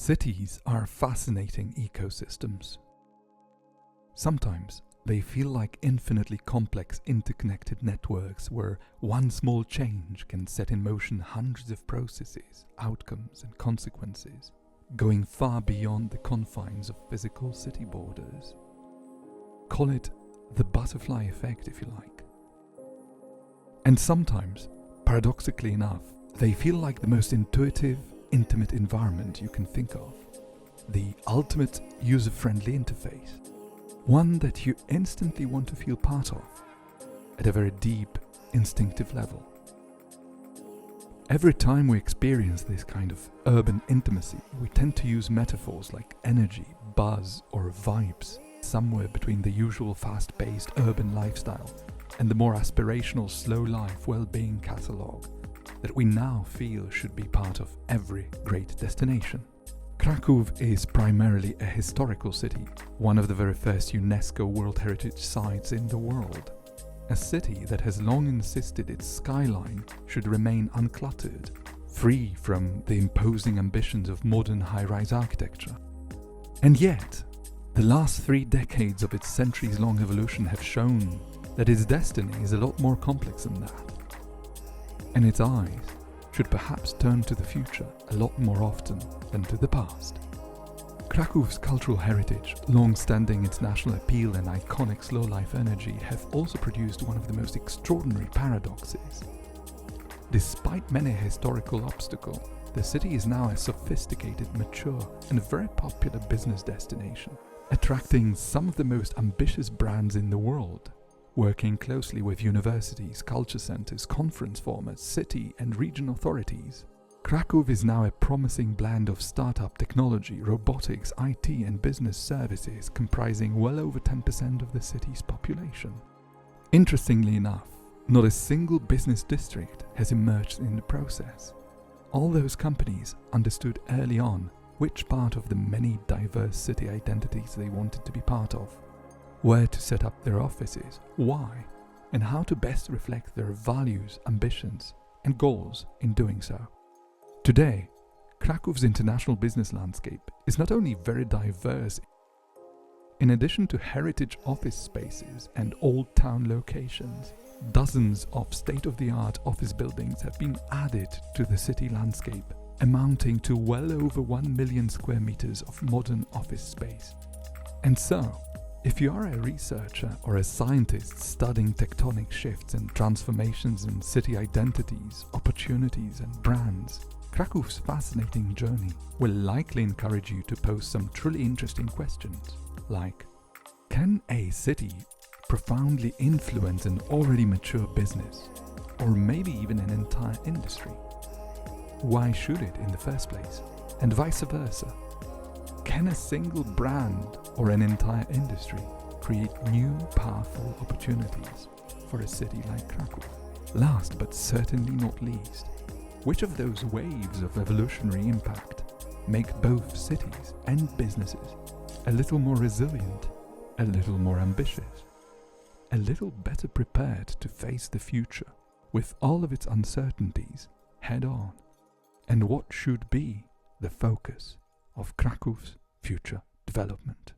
Cities are fascinating ecosystems. Sometimes they feel like infinitely complex interconnected networks where one small change can set in motion hundreds of processes, outcomes and consequences, going far beyond the confines of physical city borders. Call it the butterfly effect if you like. And sometimes, paradoxically enough, they feel like the most intuitive, intimate environment you can think of. The ultimate user-friendly interface. One that you instantly want to feel part of, at a very deep, instinctive level. Every time we experience this kind of urban intimacy, we tend to use metaphors like energy, buzz, or vibes, somewhere between the usual fast-paced urban lifestyle and the more aspirational slow life well-being catalogue that we now feel should be part of every great destination. Kraków is primarily a historical city, one of the very first UNESCO World Heritage Sites in the world. A city that has long insisted its skyline should remain uncluttered, free from the imposing ambitions of modern high-rise architecture. And yet, the last 3 decades of its centuries-long evolution have shown that its destiny is a lot more complex than that. And its eyes should perhaps turn to the future a lot more often than to the past. Krakow's cultural heritage, long-standing international appeal and iconic slow-life energy have also produced one of the most extraordinary paradoxes. Despite many historical obstacles, the city is now a sophisticated, mature and very popular business destination, attracting some of the most ambitious brands in the world. Working closely with universities, culture centers, conference formats, city and region authorities, Kraków is now a promising blend of startup technology, robotics, IT and business services comprising well over 10% of the city's population. Interestingly enough, not a single business district has emerged in the process. All those companies understood early on which part of the many diverse city identities they wanted to be part of, where to set up their offices, why, and how to best reflect their values, ambitions, and goals in doing so. Today, Krakow's international business landscape is not only very diverse. In addition to heritage office spaces and old town locations, dozens of state-of-the-art office buildings have been added to the city landscape, amounting to well over 1 million square meters of modern office space. And so, if you are a researcher or a scientist studying tectonic shifts and transformations in city identities, opportunities and brands, Krakow's fascinating journey will likely encourage you to pose some truly interesting questions, like, can a city profoundly influence an already mature business, or maybe even an entire industry? Why should it in the first place? And vice versa. Can a single brand or an entire industry create new, powerful opportunities for a city like Kraków? Last but certainly not least, which of those waves of evolutionary impact make both cities and businesses a little more resilient, a little more ambitious, a little better prepared to face the future with all of its uncertainties head on? And what should be the focus of Krakow's future development?